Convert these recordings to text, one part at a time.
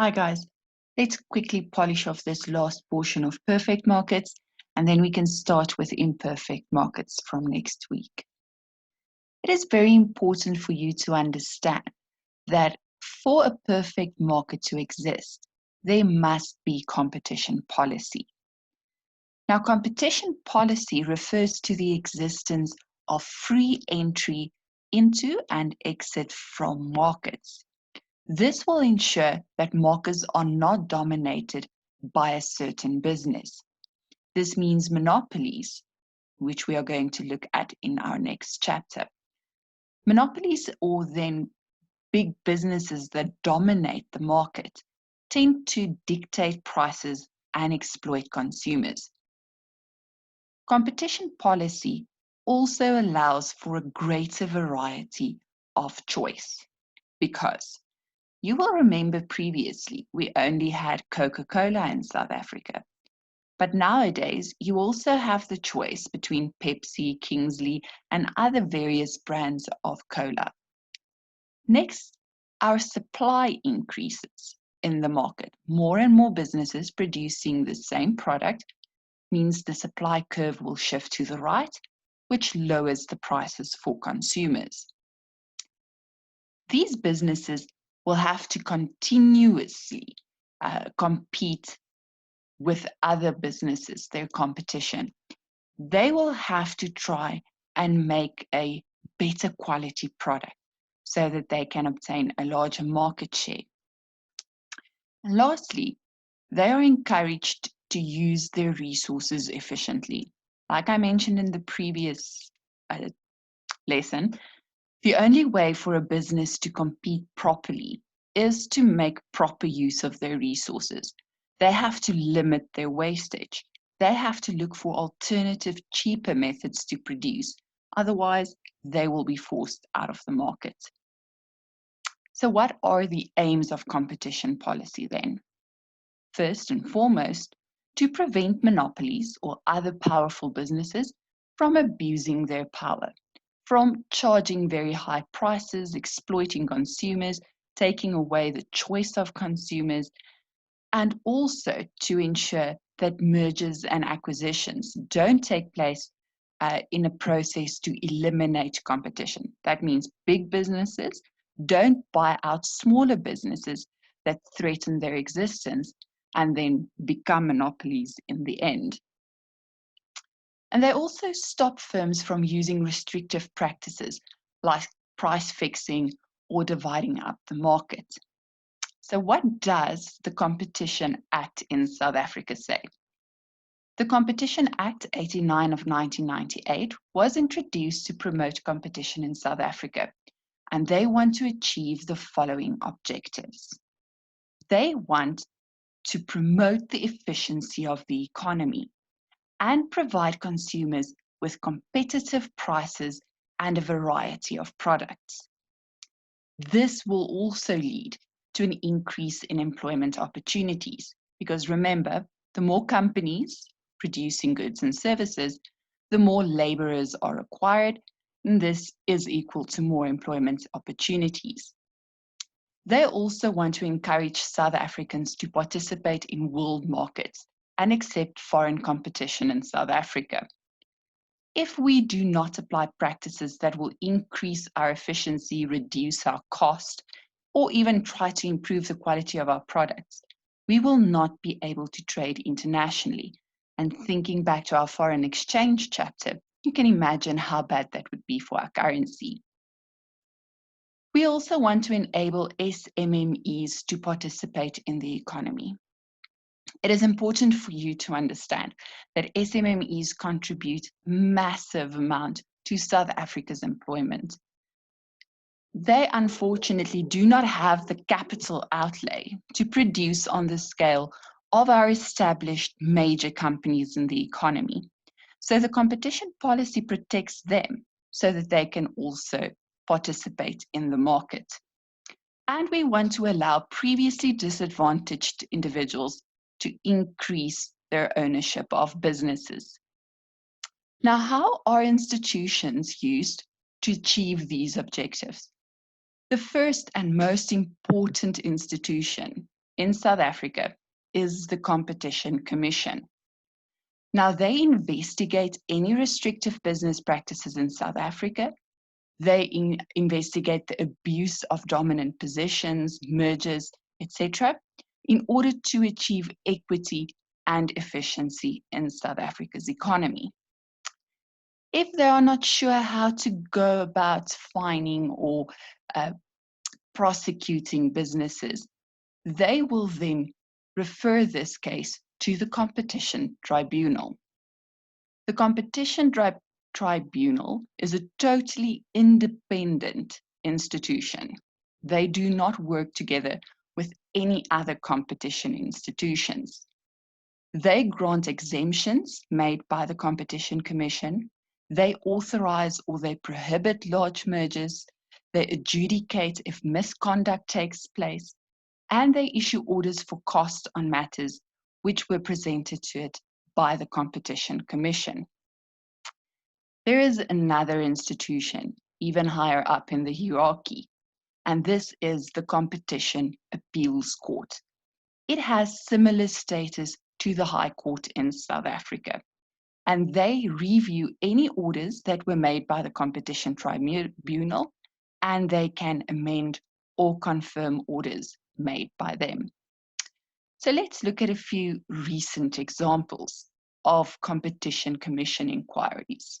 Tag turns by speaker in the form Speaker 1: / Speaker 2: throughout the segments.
Speaker 1: Hi guys, let's quickly polish off this last portion of perfect markets and then we can start with imperfect markets from next week. It is very important for you to understand that for a perfect market to exist, there must be competition policy. Now, competition policy refers to the existence of free entry into and exit from markets. This will ensure that markets are not dominated by a certain business. This means monopolies, which we are going to look at in our next chapter. Monopolies, or then big businesses that dominate the market, tend to dictate prices and exploit consumers. Competition policy also allows for a greater variety of choice because you will remember previously we only had Coca-Cola in South Africa. But nowadays, you also have the choice between Pepsi, Kingsley, and other various brands of cola. Next, our supply increases in the market. More and more businesses producing the same product means the supply curve will shift to the right, which lowers the prices for consumers. These businesses will have to continuously compete with other businesses, their competition. They will have to try and make a better quality product so that they can obtain a larger market share. And lastly, they are encouraged to use their resources efficiently. Like I mentioned in the previous lesson, the only way for a business to compete properly is to make proper use of their resources. They have to limit their wastage. They have to look for alternative, cheaper methods to produce. Otherwise, they will be forced out of the market. So what are the aims of competition policy then? First and foremost, to prevent monopolies or other powerful businesses from abusing their power, from charging very high prices, exploiting consumers, taking away the choice of consumers, and also to ensure that mergers and acquisitions don't take place in a process to eliminate competition. That means big businesses don't buy out smaller businesses that threaten their existence and then become monopolies in the end. And they also stop firms from using restrictive practices like price fixing or dividing up the market. So what does the Competition Act in South Africa say? The Competition Act 89 of 1998 was introduced to promote competition in South Africa, and they want to achieve the following objectives. They want to promote the efficiency of the economy and provide consumers with competitive prices and a variety of products. This will also lead to an increase in employment opportunities because remember, the more companies producing goods and services, the more laborers are required, and this is equal to more employment opportunities. They also want to encourage South Africans to participate in world markets and accept foreign competition in South Africa. If we do not apply practices that will increase our efficiency, reduce our cost, or even try to improve the quality of our products, we will not be able to trade internationally. And thinking back to our foreign exchange chapter, you can imagine how bad that would be for our currency. We also want to enable SMMEs to participate in the economy. It is important for you to understand that SMMEs contribute massive amount to South Africa's employment. They unfortunately do not have the capital outlay to produce on the scale of our established major companies in the economy. So the competition policy protects them so that they can also participate in the market. And we want to allow previously disadvantaged individuals to increase their ownership of businesses. Now, how are institutions used to achieve these objectives? The first and most important institution in South Africa is the Competition Commission. Now, they investigate any restrictive business practices in South Africa. They investigate the abuse of dominant positions, mergers, etc., in order to achieve equity and efficiency in South Africa's economy. If they are not sure how to go about fining or prosecuting businesses, they will then refer this case to the Competition Tribunal. The Competition Tribunal is a totally independent institution. They do not work together with any other competition institutions. They grant exemptions made by the Competition Commission. They authorize or they prohibit large mergers. They adjudicate if misconduct takes place, and they issue orders for costs on matters which were presented to it by the Competition Commission. There is another institution, even higher up in the hierarchy, and this is the Competition Appeals Court. It has similar status to the High Court in South Africa, and they review any orders that were made by the Competition Tribunal, and they can amend or confirm orders made by them. So let's look at a few recent examples of Competition Commission inquiries.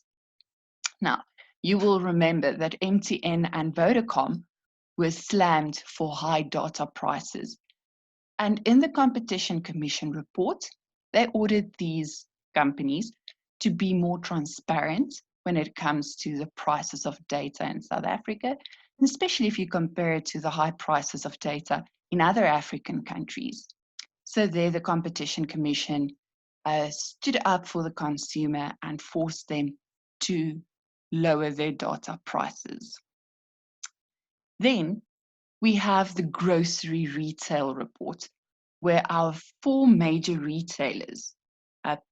Speaker 1: Now, you will remember that MTN and Vodacom were slammed for high data prices. And in the Competition Commission report, they ordered these companies to be more transparent when it comes to the prices of data in South Africa, and especially if you compare it to the high prices of data in other African countries. So there, the Competition Commission stood up for the consumer and forced them to lower their data prices. Then we have the grocery retail report, where our 4 major retailers,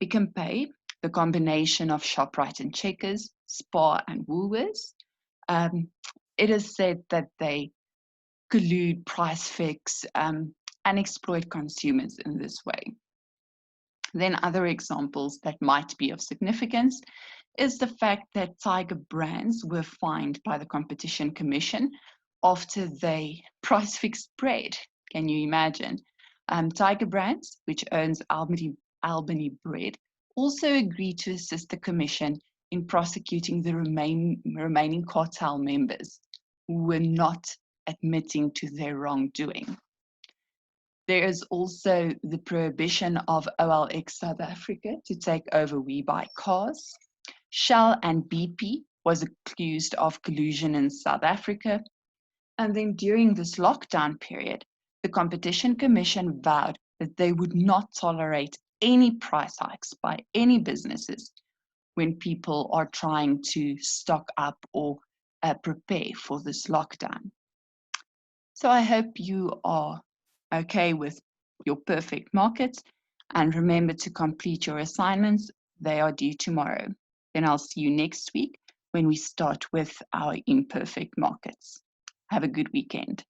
Speaker 1: Pick n Pay, the combination of Shoprite and Checkers, Spar and Woolworths, it is said that they collude, price fix, and exploit consumers in this way. Then other examples that might be of significance is the fact that Tiger Brands were fined by the Competition Commission after they price fixed bread. Can you imagine? Tiger Brands, which owns Albany Bread, also agreed to assist the Commission in prosecuting the remaining cartel members who were not admitting to their wrongdoing. There is also the prohibition of OLX South Africa to take over WeBuyCars. Shell and BP was accused of collusion in South Africa. And then during this lockdown period, the Competition Commission vowed that they would not tolerate any price hikes by any businesses when people are trying to stock up or prepare for this lockdown. So I hope you are okay with your perfect markets, and remember to complete your assignments. They are due tomorrow. Then I'll see you next week when we start with our imperfect markets. Have a good weekend.